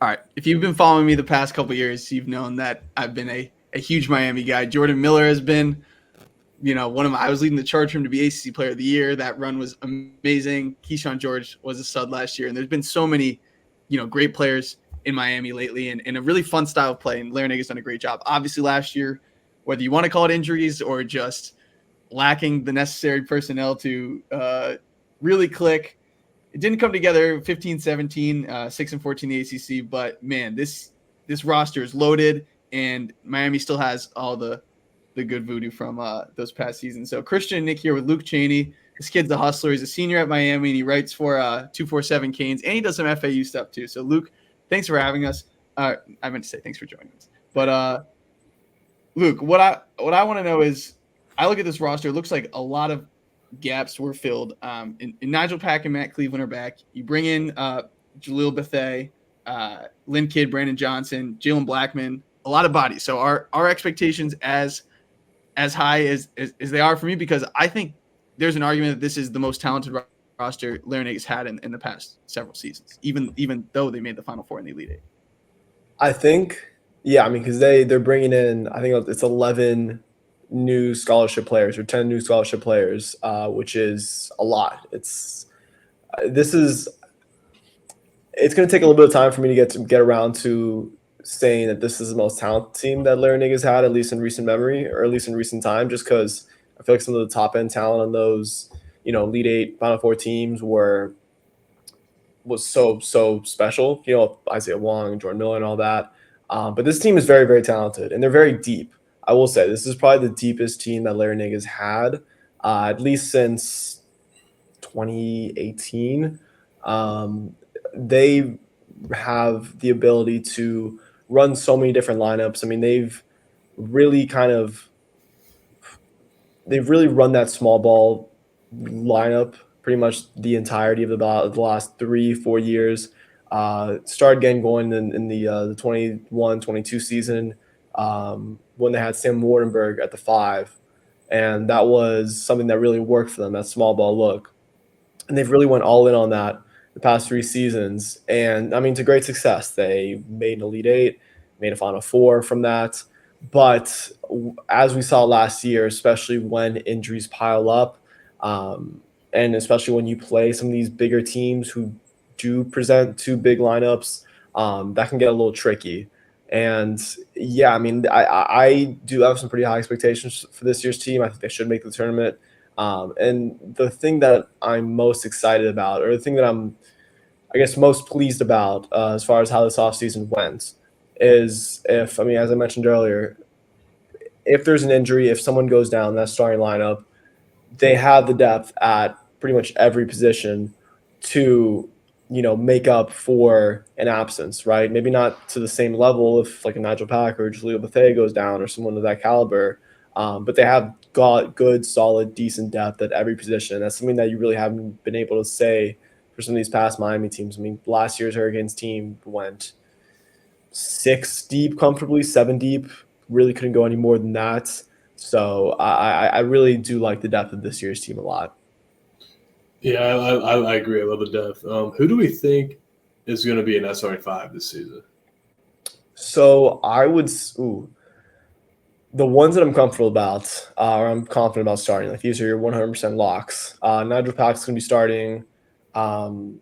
All right. If you've been following me the past couple years, you've known that I've been a huge Miami guy. Jordan Miller has been, I was leading the charge for him to be ACC Player of the Year. That run was amazing. Keyshawn George was a stud last year, and there's been so many, great players in Miami lately, and a really fun style of play. And Larinaga has done a great job. Obviously, last year, whether you want to call it injuries or just lacking the necessary personnel to really click, it didn't come together 15-17, 6-14 the ACC, but man, this roster is loaded, and Miami still has all the good voodoo from those past seasons. So Christian and Nick here with Luke Chaney. This kid's a hustler. He's a senior at Miami, and he writes for 247 Canes, and he does some FAU stuff too. So Luke, thanks for having us. I meant to say thanks for joining us. But Luke, what I want to know is, I look at this roster. It looks like a lot of gaps were filled. In Nigel Pack and Matt Cleveland are back. You bring in Jaleel Bethea, Lynn Kidd, Brandon Johnson, Jalen Blackman, a lot of bodies. So our expectations as high as they are for me, because I think there's an argument that this is the most talented roster Larinaga had in the past several seasons, even though they made the Final Four in the Elite Eight. I think, yeah, I mean, because they're bringing in, I think it's 11 new scholarship players or 10 new scholarship players, which is a lot. It's going to take a little bit of time for me to get around to saying that this is the most talented team that Larinaga has had, at least in recent memory, or at least in recent time, just because I feel like some of the top end talent on those, Elite Eight, Final Four teams was so special. Isaiah Wong, Jordan Miller, and all that. But this team is very, very talented, and they're very deep. I will say this is probably the deepest team that Larinaga has had, at least since 2018. They have the ability to run so many different lineups. I mean, they've really run that small ball lineup pretty much the entirety of the last 3-4 years. Started getting going in the 21-22 season, when they had Sam Wardenberg at the 5, and that was something that really worked for them, that small ball look. And they've really went all in on that the past 3 seasons, and I mean, to great success. They made an Elite Eight, made a Final Four from that. But as we saw last year, especially when injuries pile up, and especially when you play some of these bigger teams who do present 2 big lineups, that can get a little tricky. And yeah, I mean, I do have some pretty high expectations for this year's team. I think they should make the tournament. And the thing that I'm most excited about, or the thing that I'm, I guess, most pleased about, as far as how this offseason went, is as I mentioned earlier, if there's an injury, if someone goes down that starting lineup, they have the depth at pretty much every position to, make up for an absence, right? Maybe not to the same level if like a Nigel Pack or Jaleel Bethea goes down or someone of that caliber, but they have got good, solid, decent depth at every position. That's something that you really haven't been able to say for some of these past Miami teams. I mean, last year's Hurricanes team went 6 deep comfortably, 7 deep, really couldn't go any more than that. So I really do like the depth of this year's team a lot. Yeah, I agree. I love the depth. Who do we think is going to be an SR5 this season? So the ones that I'm comfortable about, or I'm confident about starting, like these are your 100% locks. Nigel Pack's going to be starting. Brandon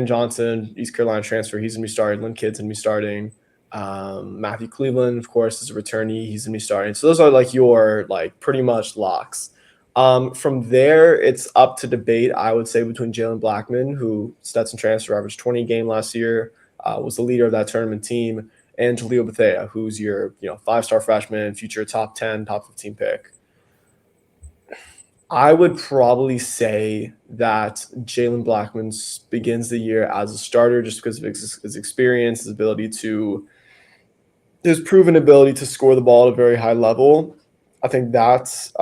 Johnson, East Carolina transfer, he's going to be starting. Lynn Kidd's going to be starting. Matthew Cleveland, of course, is a returnee. He's going to be starting. So those are like your pretty much locks. From there, it's up to debate, I would say, between Jalen Blackman, who Stetson transfer, averaged 20 a game last year, was the leader of that tournament team, and Jaleel Bethea, who's your 5-star freshman, future top 10, top 15 pick. I would probably say that Jalen Blackman begins the year as a starter just because of his experience, his proven ability to score the ball at a very high level. I think that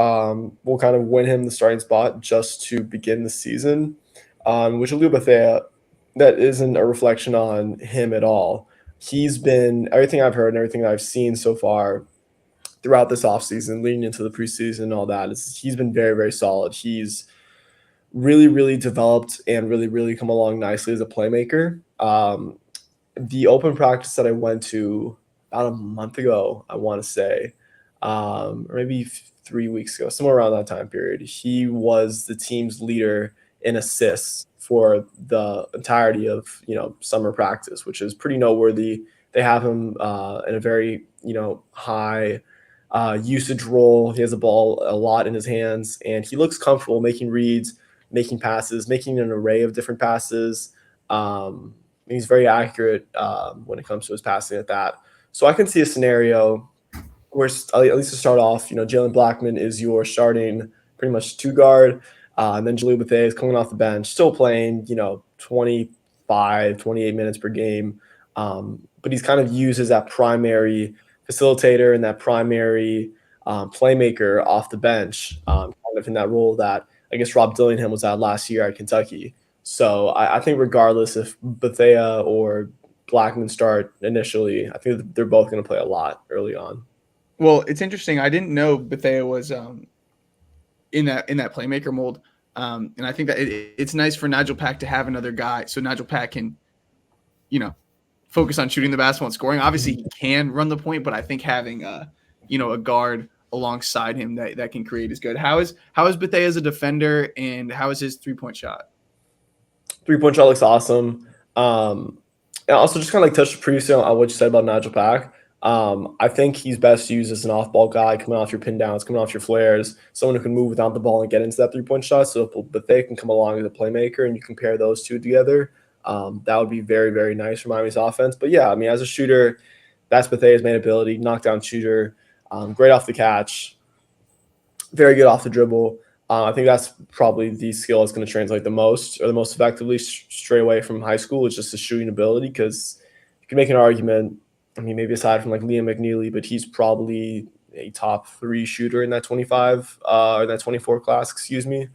will kind of win him the starting spot just to begin the season. Which Jaleel Bethea, that isn't a reflection on him at all. He's been, everything I've heard and everything that I've seen so far throughout this offseason, leading into the preseason and all that, he's been very, very solid. He's really, really developed and really, really come along nicely as a playmaker. the open practice that I went to about a month ago, I want to say, or maybe 3 weeks ago, somewhere around that time period, he was the team's leader in assists for the entirety of summer practice, which is pretty noteworthy. They have him in a very high usage role. He has the ball a lot in his hands, and he looks comfortable making reads, making passes, making an array of different passes. He's very accurate when it comes to his passing at that. So I can see a scenario where, at least to start off, Jalen Blackman is your starting pretty much two guard. And then Jaleel Bethea is coming off the bench, still playing, 25, 28 minutes per game. But he's kind of used as that primary facilitator and that primary playmaker off the bench, kind of in that role that I guess Rob Dillingham was at last year at Kentucky. So I think regardless if Bethea or Blackman start initially, I think they're both going to play a lot early on. Well, it's interesting. I didn't know Bethea was in that playmaker mold, and I think that it's nice for Nigel Pack to have another guy, so Nigel Pack can, focus on shooting the basketball and scoring. Obviously, he can run the point, but I think having a guard alongside him that can create is good. How is Bethea as a defender, and how is his 3-point shot? 3-point shot looks awesome. And also just kind of like touched previously on what you said about Nigel Pack. I think he's best used as an off-ball guy, coming off your pin downs, coming off your flares, someone who can move without the ball and get into that 3-point shot. So if Bethea can come along as a playmaker and you compare those two together, that would be very, very nice for Miami's offense. But yeah, I mean, as a shooter, that's Bethea's main ability, knockdown shooter, great off the catch, very good off the dribble. I think that's probably the skill that's going to translate the most effectively straight away from high school. It's just the shooting ability, because you can make an argument. I mean, maybe aside from like Liam McNeely, but he's probably a top 3 shooter in that 25 or that 24 class, excuse me.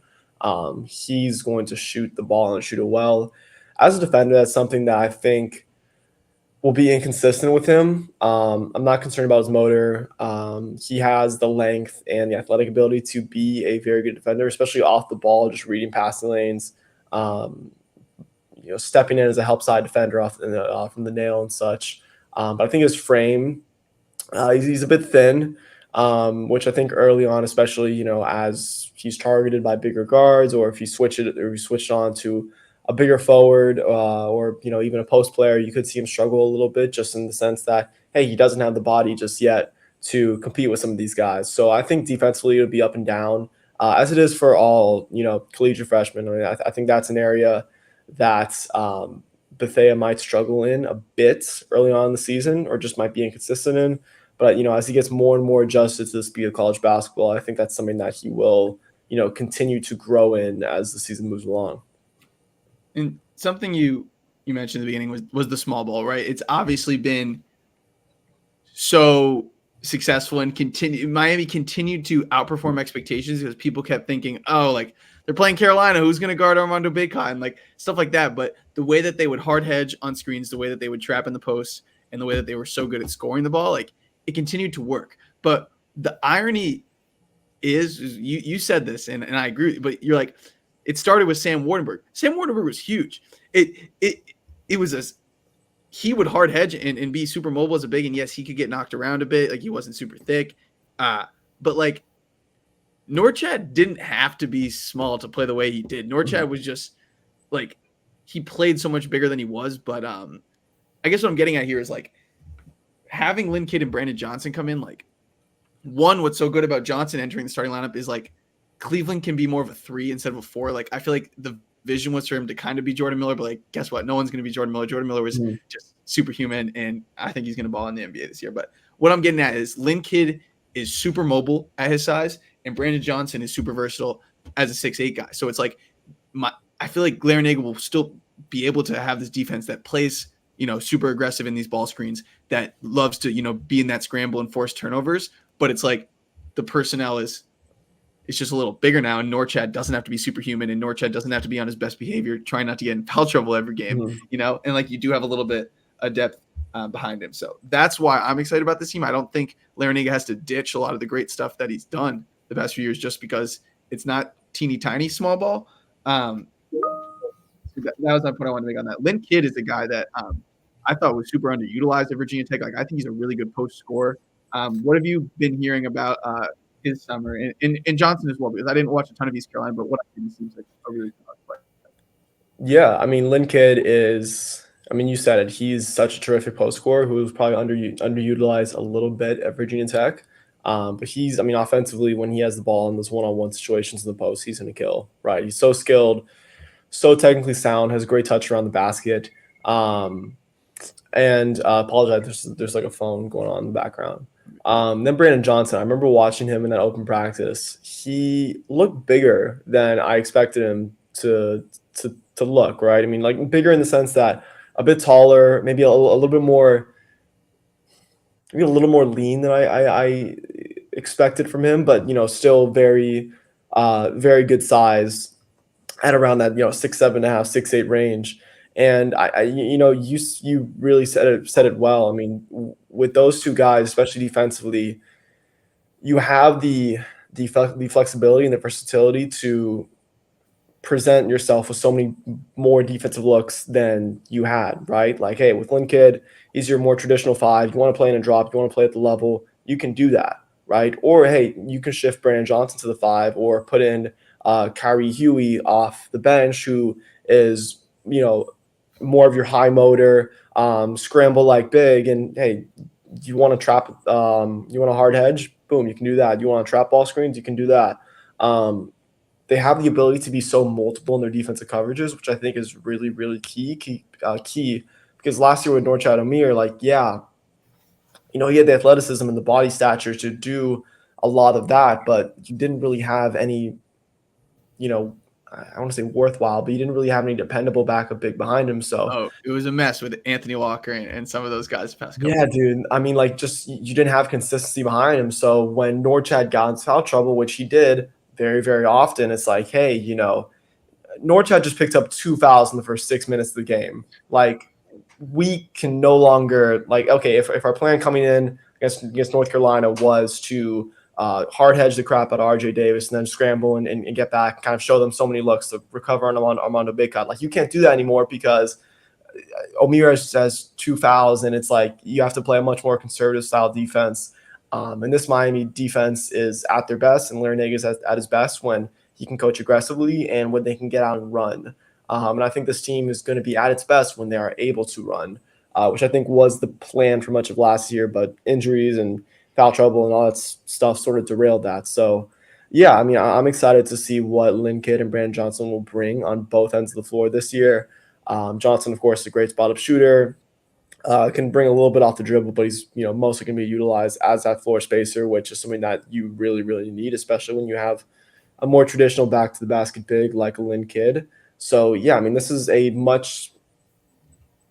He's going to shoot the ball and shoot it well. As a defender, that's something that I think will be inconsistent with him. I'm not concerned about his motor. He has the length and the athletic ability to be a very good defender, especially off the ball, just reading passing lanes, stepping in as a help side defender off from the nail and such. But I think his frame, he's a bit thin, which I think early on, especially, as he's targeted by bigger guards, or if he switched on to a bigger forward, or even a post player, you could see him struggle a little bit, just in the sense that, hey, he doesn't have the body just yet to compete with some of these guys. So I think defensively it'll be up and down, as it is for all collegiate freshmen. I mean, I think that's an area that Bethea might struggle in a bit early on in the season, or just might be inconsistent in. But as he gets more and more adjusted to the speed of college basketball, I think that's something that he will continue to grow in as the season moves along. And something you mentioned in the beginning was the small ball, right? It's obviously been so successful, and Miami continued to outperform expectations, because people kept thinking, oh, like they're playing Carolina, who's going to guard Armando Bacot, and like stuff like that. But the way that they would hard hedge on screens, the way that they would trap in the post, and the way that they were so good at scoring the ball, like it continued to work. But the irony is you said this, and I agree, but you're like, it started with Sam Wardenberg. Sam Wardenberg was huge. It was he would hard hedge and be super mobile as a big, and yes, he could get knocked around a bit. Like, he wasn't super thick. But like, Norchad didn't have to be small to play the way he did. Norchad was just like, he played so much bigger than he was. But I guess what I'm getting at here is like, having Lynn Kidd and Brandon Johnson come in, like, what's so good about Johnson entering the starting lineup is like, Cleveland can be more of a 3 instead of a 4. Like, I feel like the vision was for him to kind of be Jordan Miller, but like, guess what? No one's going to be Jordan Miller. Jordan Miller was just superhuman, and I think he's going to ball in the NBA this year. But what I'm getting at is Lynn Kidd is super mobile at his size, and Brandon Johnson is super versatile as a 6'8" guy. So it's like, I feel like Larinaga will still be able to have this defense that plays, super aggressive in these ball screens, that loves to, be in that scramble and force turnovers. But it's like, the personnel it's just a little bigger now, and Norchad doesn't have to be superhuman, and Norchad doesn't have to be on his best behavior, trying not to get in foul trouble every game, and like, you do have a little bit of depth behind him. So that's why I'm excited about this team. I don't think Larinaga has to ditch a lot of the great stuff that he's done the past few years, just because it's not teeny tiny small ball. That was my point I wanted to make on that. Lynn Kidd is the guy that I thought was super underutilized at Virginia Tech. Like I think he's a really good post scorer. What have you been hearing about his summer and Johnson as well? Because I didn't watch a ton of East Carolina, but what I think he seems like a really good player. Yeah, I mean, Lynn Kidd is. I mean, you said it. He's such a terrific post scorer who was probably underutilized a little bit at Virginia Tech. But he's, I mean, offensively, when he has the ball in those one-on-one situations in the post, he's going to kill. Right? He's so skilled, so technically sound, has a great touch around the basket. And apologize, there's like a phone going on in the background. Then Brandon Johnson, I remember watching him in that open practice. He looked bigger than I expected him to look. Right? I mean, like bigger in the sense that a bit taller, maybe a little bit more, maybe a little more lean than I expected from him, but still very good size at around that 6'7.5", 6'8" range. And you really said it well. I mean, with those two guys, especially defensively, you have the flexibility and the versatility to present yourself with so many more defensive looks than you had, right? Like, hey, with Lynn Kidd, he's your more traditional five. You want to play in a drop, you want to play at the level, you can do that, right? Or hey, you can shift Brandon Johnson to the five, or put in Kyrie Huey off the bench, who is more of your high motor, scramble like big, and hey, you want to trap, you want a hard hedge, boom, you can do that. You want to trap ball screens, you can do that. They have the ability to be so multiple in their defensive coverages, which I think is really, really key. Because last year with Norchad Amir, he had the athleticism and the body stature to do a lot of that, but you didn't really have any, I want to say worthwhile, but you didn't really have any dependable backup big behind him. So It was a mess with Anthony Walker and some of those guys past couple. Yeah, dude. I mean, just you didn't have consistency behind him. So when Norchad got into foul trouble, which he did very, very often, it's like, hey, Norchad just picked up 2 fouls in the first 6 minutes of the game. Like, we can no longer, okay, if our plan coming in against North Carolina was to hard hedge the crap out of RJ Davis and then scramble and get back and kind of show them so many looks to recover on Armando Big Cut. You can't do that anymore because Omir has 2 fouls, and it's like you have to play a much more conservative style defense. And this Miami defense is at their best, and Larinaga is at his best when he can coach aggressively and when they can get out and run. And I think this team is going to be at its best when they are able to run, which I think was the plan for much of last year, but injuries and foul trouble and all that stuff sort of derailed that. So, yeah, I mean, I'm excited to see what Lynn Kidd and Brandon Johnson will bring on both ends of the floor this year. Johnson, of course, is a great spot-up shooter. Can bring a little bit off the dribble, but he's mostly going to be utilized as that floor spacer, which is something that you really, really need, especially when you have a more traditional back-to-the-basket big like a Lynn Kidd. So, yeah, I mean, this is a much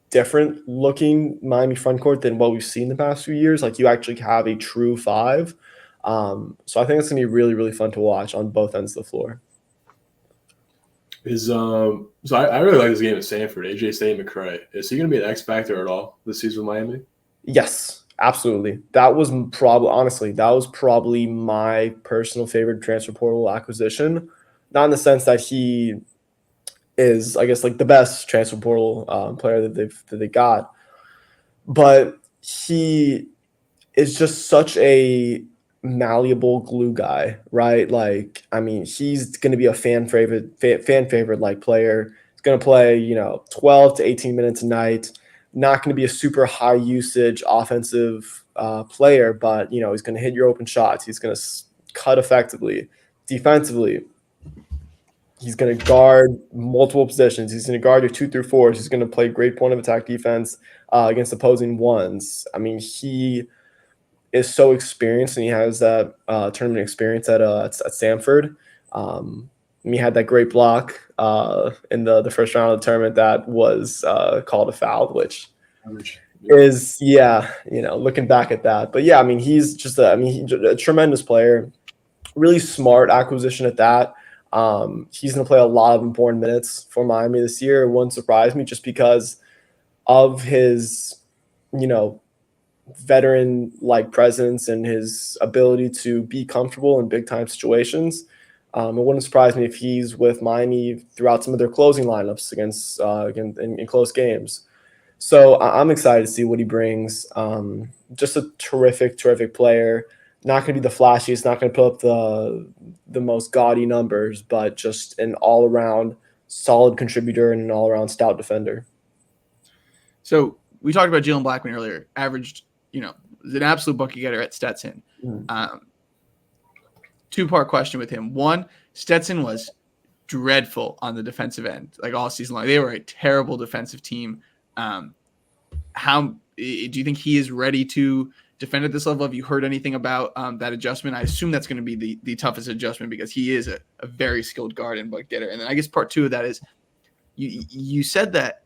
different-looking Miami front court than what we've seen the past few years. You actually have a true five. So I think it's going to be really, really fun to watch on both ends of the floor. So I really like this game at Stanford. AJ Stay-McCray. Is he going to be an X factor at all this season with Miami? Yes, absolutely. That was probably my personal favorite transfer portal acquisition. Not in the sense that he is, I guess, the best transfer portal player that they got, but he is just such a malleable glue guy, right? I mean, he's going to be a fan favorite player. He's going to play 12 to 18 minutes a night. Not going to be a super high usage offensive player, but he's going to hit your open shots. He's going to cut effectively. Defensively, he's going to guard multiple positions. He's going to guard your 2 through 4s. He's going to play great point of attack defense against opposing ones. I mean, he is so experienced, and he has that tournament experience at Stanford. He had that great block in the first round of the tournament that was called a foul, which is, looking back at that. But, yeah, I mean, he's just a tremendous player, really smart acquisition at that. He's going to play a lot of important minutes for Miami this year. It wouldn't surprise me just because of his, veteran-like presence and his ability to be comfortable in big-time situations. It wouldn't surprise me if he's with Miami throughout some of their closing lineups against in close games. So I'm excited to see what he brings. Just a terrific player. Not going to be the flashiest, not going to put up the most gaudy numbers, but just an all around solid contributor and an all around stout defender. So we talked about Jalen Blackman earlier. Averaged, was an absolute bucket getter at Stetson. Two-part question with him. One, Stetson was dreadful on the defensive end, like all season long. They were a terrible defensive team. How do you think he is ready to defend at this level? Have you heard anything about that adjustment? I assume that's going to be the toughest adjustment because he is a very skilled guard and bucket getter. And then I guess part two of that is you said that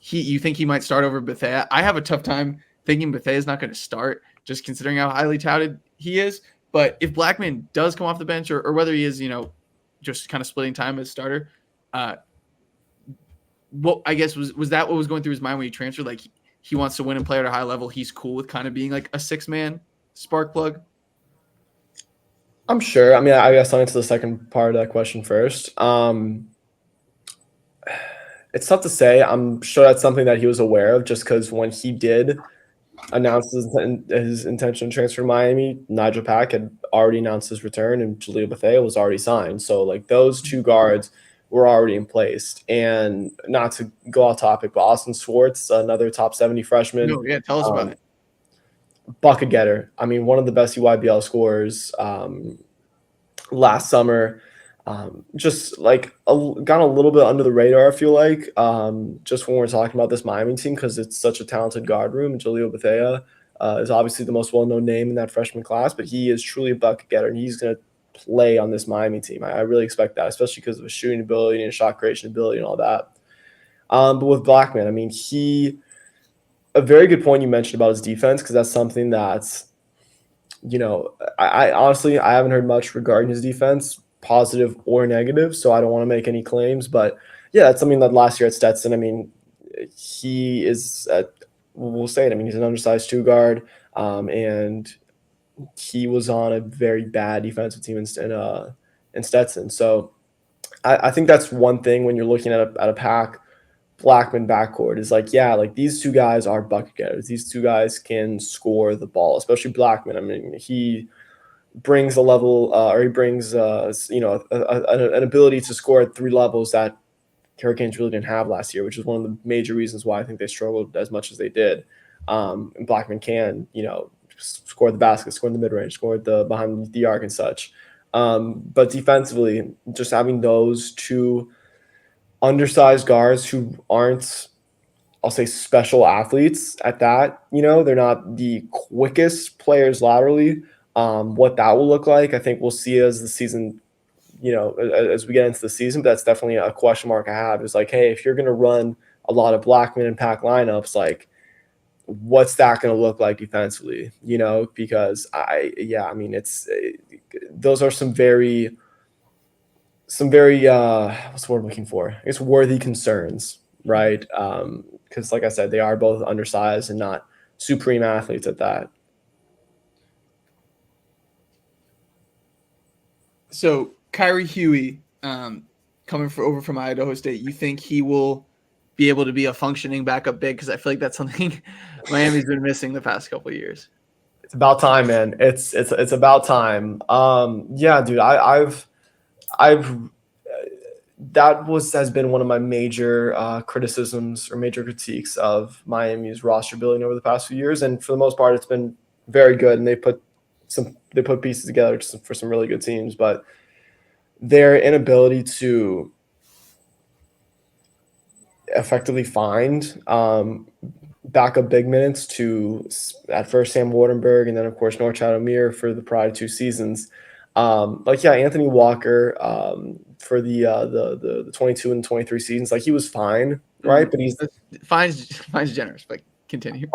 you think he might start over Bethea. I have a tough time thinking Bethea is not going to start, just considering how highly touted he is. But if Blackman does come off the bench, or whether he is, just kind of splitting time as starter, what I guess was that what was going through his mind when he transferred? Like he wants to win and play at a high level. He's cool with kind of being like a 6-man spark plug. I'm sure. I mean, I guess I'll answer the second part of that question first. It's tough to say. I'm sure that's something that he was aware of, just because when he did announce his intention to transfer to Miami, Nigel Pack had already announced his return, and Jaleel Bethea was already signed. So like those two guards were already in place. And not to go off topic, but Austin Swartz, another top 70 freshman. No, yeah, tell us about it. Bucket getter. I mean, one of the best EYBL scorers last summer. Just like got a little bit under the radar, I feel like, just when we're talking about this Miami team, because it's such a talented guard room. Jaleel Bethea is obviously the most well-known name in that freshman class, but he is truly a bucket getter, and he's going to play on this Miami team. I really expect that, especially because of his shooting ability and shot creation ability and all that. But with Blackman, I mean, a very good point you mentioned about his defense, because that's something that's, I honestly, I haven't heard much regarding his defense, positive or negative, so I don't want to make any claims, but yeah, that's something that last year at Stetson, I mean, he is we'll say it, I mean, he's an undersized 2 guard, and he was on a very bad defensive team in Stetson. So I think that's one thing when you're looking at a Pack Blackman backcourt is like, yeah, like these two guys are bucket getters. These two guys can score the ball, especially Blackman. I mean, he brings a level, or he brings, an ability to score at 3 levels that Hurricanes really didn't have last year, which is one of the major reasons why I think they struggled as much as they did. And Blackman can, score the basket, score in the mid-range, score behind the arc and such. But defensively, just having those two undersized guards who aren't, I'll say, special athletes at that, they're not the quickest players laterally. What that will look like, I think we'll see as the season, as we get into the season. But that's definitely a question mark I have. Is like, hey, if you're going to run a lot of Blackman and Pack lineups, like, what's that going to look like defensively? Because those are some very what's the word I'm looking for? I guess worthy concerns, right? Because like I said, they are both undersized and not supreme athletes at that. So Kyrie Huey, coming over from Idaho State, you think he will be able to be a functioning backup big? Because I feel like that's something Miami's been missing the past couple of years. It's about time, man. It's about time. Yeah, dude. I've that has been one of my major criticisms or major critiques of Miami's roster building over the past few years, and for the most part, it's been very good. And they put pieces together for some really good teams, but their inability to effectively find backup big minutes to, at first, Sam Wardenberg, and then of course Norchad Amir for the prior 2 seasons. Anthony Walker for the 22 and 23 seasons, like he was fine, right? But he's Fine's generous, but continue.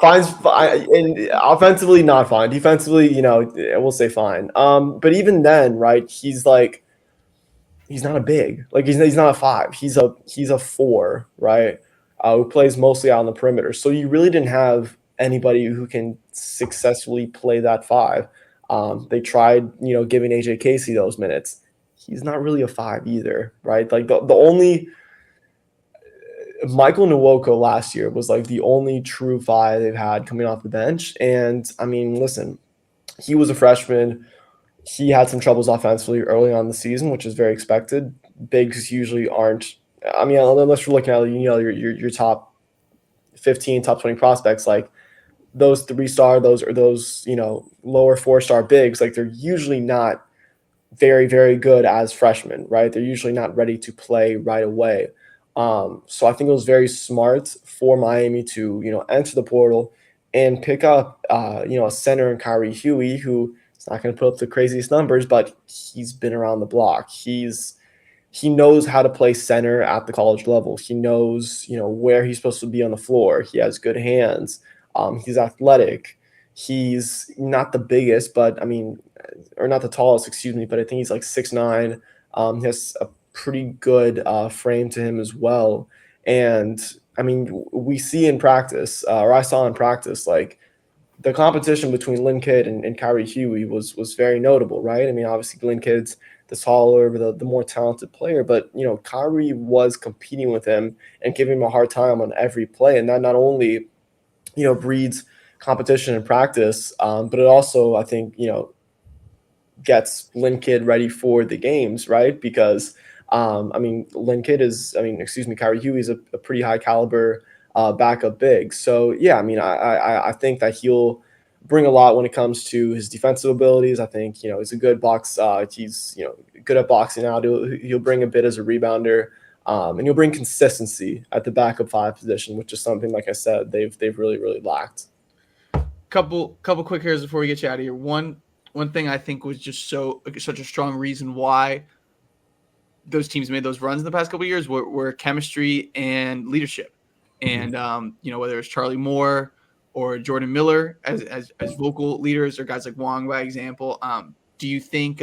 Fine's fine, and offensively not fine. Defensively, we'll say fine. But even then, right? He's not a big, like he's not a 5. He's a 4, right? Who plays mostly out on the perimeter. So you really didn't have anybody who can successfully play that 5. They tried, giving AJ Casey those minutes. He's not really a 5 either, right? Like the only Michael Nwoko last year was like the only true five they've had coming off the bench. And I mean, listen, he was a freshman. He had some troubles offensively early on in the season, which is very expected. Bigs usually aren't. I mean, unless you're looking at your top 15, top 20 prospects, like those 3-star, those lower 4-star bigs, like they're usually not very, very good as freshmen, right? They're usually not ready to play right away. So I think it was very smart for Miami to, enter the portal and pick up, a center in Kyrie Huey, who is not going to put up the craziest numbers, but he's been around the block. He knows how to play center at the college level. He knows, where he's supposed to be on the floor. He has good hands. He's athletic. He's not the biggest, but I mean, or not the tallest, excuse me, but I think he's like 6'9". He has a pretty good frame to him as well. And I mean, we see in practice, or I saw in practice, like the competition between Lynn Kidd and Kyrie Huey was very notable, right? I mean, obviously Lynn Kidd's the taller, the more talented player, but Kyrie was competing with him and giving him a hard time on every play, and that not only breeds competition in practice, but it also, I think, gets Lynn Kidd ready for the games, right? Because I mean, Kyrie Huey is a pretty high caliber backup big. So yeah, I mean, I think that he'll bring a lot when it comes to his defensive abilities. I think he's a good box. He's good at boxing out. He'll bring a bit as a rebounder. And he'll bring consistency at the backup 5 position, which is something, like I said, they've really, really lacked. Couple quick hairs before we get you out of here. One thing I think was just such a strong reason why those teams made those runs in the past couple of years were chemistry and leadership. And whether it's Charlie Moore or Jordan Miller as vocal leaders, or guys like Wong, by example, do you think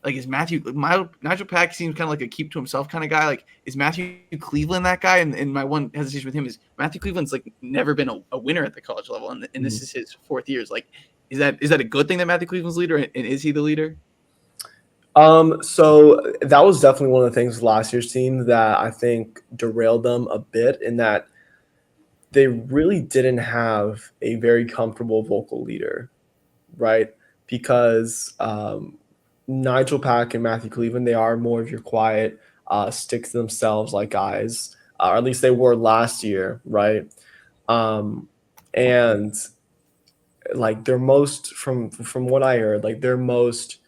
is Nigel Pack seems kind of like a keep to himself kind of guy? Like, is Matthew Cleveland that guy? And my one hesitation with him is Matthew Cleveland's like never been a winner at the college level, and this is his 4th year. Like, is that a good thing that Matthew Cleveland's leader, and is he the leader? So that was definitely one of the things with last year's team that I think derailed them a bit, in that they really didn't have a very comfortable vocal leader, right? Because Nigel Pack and Matthew Cleveland, they are more of your quiet, stick to themselves like guys, or at least they were last year, right? And like their most, from what I heard, like their most,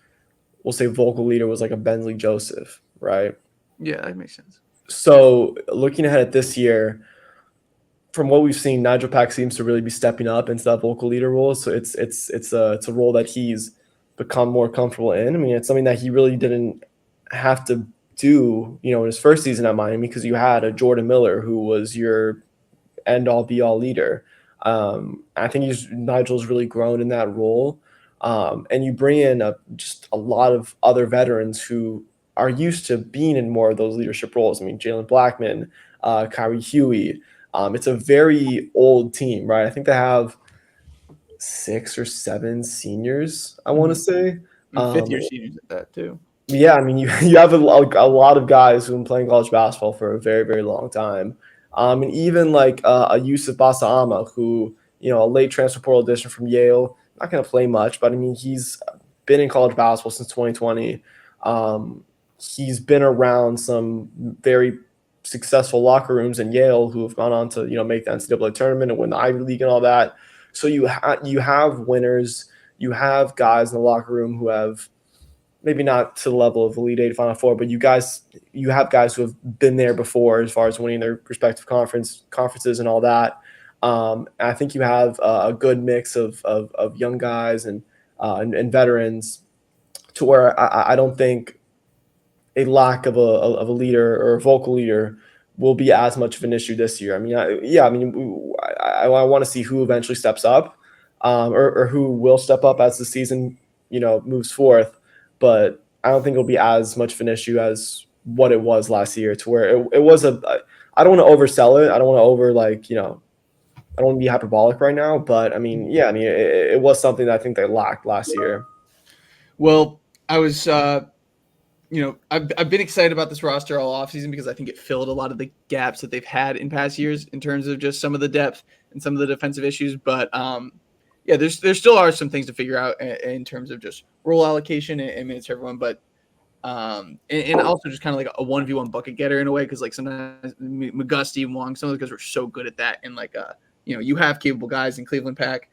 we'll say, vocal leader was like a Bensley Joseph, right? Yeah, that makes sense. So looking ahead at this year, from what we've seen, Nigel Pack seems to really be stepping up into that vocal leader role. So it's a role that he's become more comfortable in. I mean, it's something that he really didn't have to do, in his first season at Miami, because you had a Jordan Miller who was your end all be all leader. I think Nigel's really grown in that role. And you bring in just a lot of other veterans who are used to being in more of those leadership roles. I mean, Jalen Blackman, Kyrie Huey. It's a very old team, right? I think they have 6 or 7 seniors, I want to say. 5th-year seniors at that too. Yeah, I mean, you have a lot of guys who've been playing college basketball for a very, very long time. And even like a Yusuf Basama, who, a late transfer portal addition from Yale, not going to play much, but I mean, he's been in college basketball since 2020. He's been around some very successful locker rooms in Yale who have gone on to, make the NCAA tournament and win the Ivy League and all that. So you have winners, you have guys in the locker room who have, maybe not to the level of Elite Eight, Final Four, but you have guys who have been there before as far as winning their respective conferences and all that. I think you have a good mix of young guys and veterans, to where I don't think a lack of a leader or a vocal leader will be as much of an issue this year. I mean, I want to see who eventually steps up, or who will step up as the season moves forth. But I don't think it'll be as much of an issue as what it was last year, to where it was I don't want to oversell it. I don't want to I don't want to be hyperbolic right now, but I mean, yeah, I mean, it was something that I think they lacked last year. Well, I was I've been excited about this roster all offseason because I think it filled a lot of the gaps that they've had in past years in terms of just some of the depth and some of the defensive issues. But yeah, there still are some things to figure out in terms of just role allocation and minutes for everyone. But and also just kind of like a 1v1 bucket getter in a way, because like sometimes McGusty, Wong, some of those guys were so good at that. And like you have capable guys in Cleveland Pack,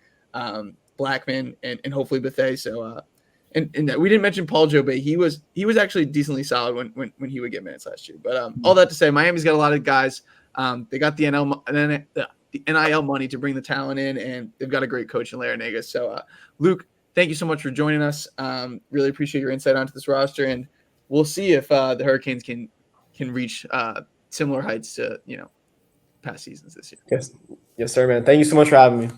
Blackman, and hopefully Bethea. So and we didn't mention Paul Jobe. He was actually decently solid when he would get minutes last year. But all that to say, Miami's got a lot of guys. They got the NIL money to bring the talent in, and they've got a great coach in Larinaga. So Luke, thank you so much for joining us. Really appreciate your insight onto this roster, and we'll see if the Hurricanes can reach similar heights to past seasons this year. Yes, sir, man. Thank you so much for having me.